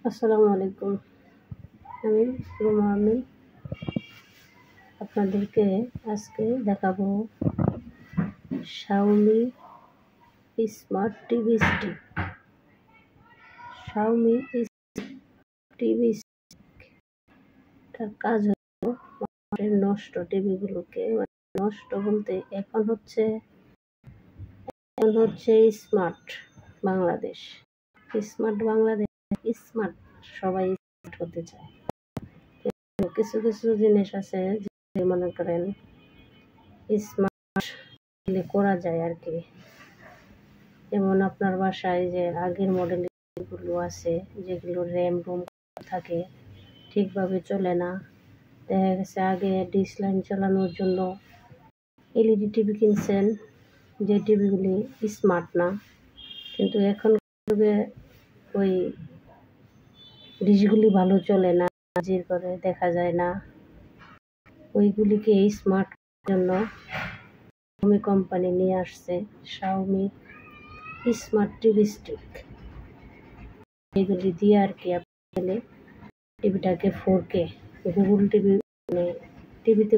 আসসালামু আলাইকুম। আমি রুমা আমিন। আপনাদেরকে আজকে দেখাবো Xiaomi smart TV stick. Xiaomi TV স্টিকটার কাজ হলো নষ্ট টিভিগুলোকে, নষ্ট বলতে এখন হচ্ছে smart Bangladesh. Smart Bangladesh, smart সবাই স্মার্ট হতে চায়। কিছু কিছু জিনিস আছে যে মনে করেন স্মার্ট করা যায় আর কি। যেমন আপনার বাসায় যে আগের মডেলগুলো আছে, যেগুলো রোম থাকে, ঠিকভাবে চলে না। দেখা গেছে আগে ডিশ লাইন চালানোর জন্য এলইডি টিভি কিনছেন, যে টিভিগুলি স্মার্ট না, কিন্তু এখন ওই ডিশগুলি ভালো চলে না, জির করে দেখা যায় না। ওইগুলিকে স্মার্ট করার জন্য Xiaomi কোম্পানি নিয়ে আসছে Xiaomi স্মার্ট টিভি স্টিক। এগুলি দিয়ে আর কি আপনি টিভিটাকে 4K গুগল টিভি টিভিতে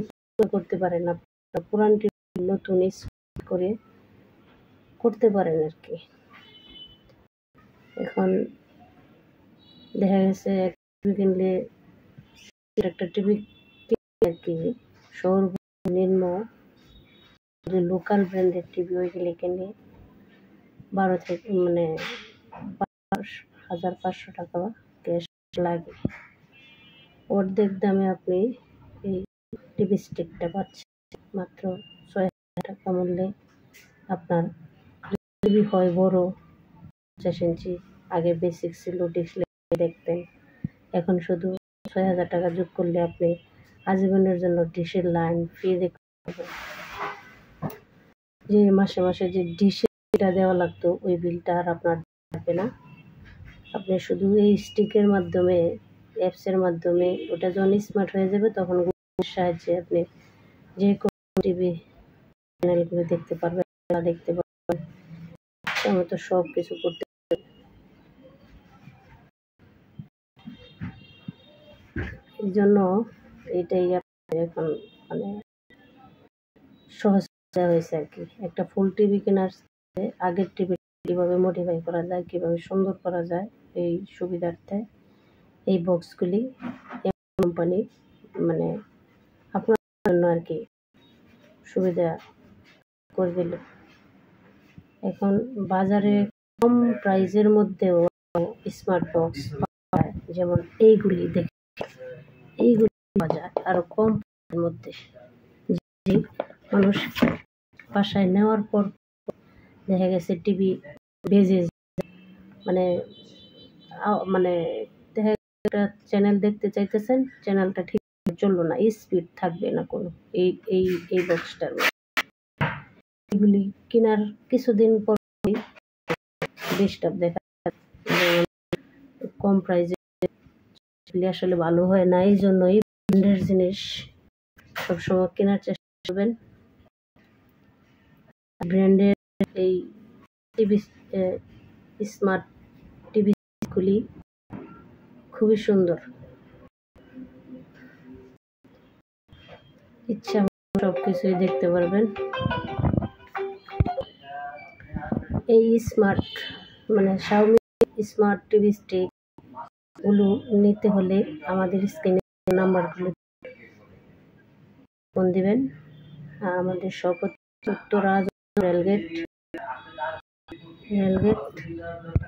করতে পারেন, আপনার পুরান টিভি নতুন স্মার্ট করে করতে পারেন আর কি। এখন দেখা গেছে টিভি কিনলে একটা টিভি আর কি সর্বনিম্ন লোকাল ব্র্যান্ডের টিভি ওইগুলি কিনলে 12,500 টাকা ক্যাশ লাগে। অর্ধেক দামে আপনি এই টিভি স্টিকটা পাচ্ছেন মাত্র 6,000 টাকা মূল্যে। আপনার টিভি হয় বড় 50 ইঞ্চি, আগে বেসিক ছিল, ডিসপ্লে দেখতেন। এখন শুধু 6,000 টাকা যোগ করলে আপনি আজীবনের জন্য ডিশের লাইন ফ্রি দেখতে পাবেন। যে মাসে মাসে যে ডিশটা দেওয়া লাগতো, ওই বিলটা আর আপনার থাকবে না। আপনি শুধু এই স্টিকের মাধ্যমে, অ্যাপসের মাধ্যমে, ওটা যখন স্মার্ট হয়ে যাবে তখন গুগলের সাহায্যে আপনি যে কোনো টিভি চ্যানেলগুলো দেখতে পারবেন, তো সব কিছু করতে পারবেন। এই জন্য এটাই এখন সহজ হয়েছে আর কি। একটা ফুল টিভি কেনার আগের টিভি কিভাবে মডিফাই করা যায়, কিভাবে সুন্দর করা যায়, এই সুবিধার্থে এই বক্সগুলি কোম্পানি আপনার জন্য আর কি সুবিধা করে দিল। এখন বাজারে কম প্রাইজের মধ্যেও স্মার্ট বক্স পাওয়া যায়, যেমন এইগুলি পাওয়া যায় আরো কম প্রাইজের মধ্যে। যে মানুষ বাসায় নেওয়ার পর দেখা গেছে টিভি বেজে দেখা একটা চ্যানেল দেখতে চাইতেছেন, চ্যানেলটা ঠিক চললো না, স্পিড থাকবে না কোনো এই বক্সটার। এগুলি কেনার কিছুদিন পর ডিস্টার্ব দেখা কম প্রাইজে আসলে ভালো হয় না। এই জন্যই ব্র্যান্ডের জিনিস সবসময় কেনার চেষ্টা করবেন। ব্র্যান্ডের এই টিভি স্মার্ট টিভিগুলি খুবই সুন্দর, ইচ্ছা সব কিছুই দেখতে পারবেন। এই Xiaomi স্মার্ট টিভি স্টিক গুলো নিতে হলে আমাদের স্ক্রিনে নাম্বারগুলো ফোন দিবেন। আর আমাদের সব উত্তরা রেলগেট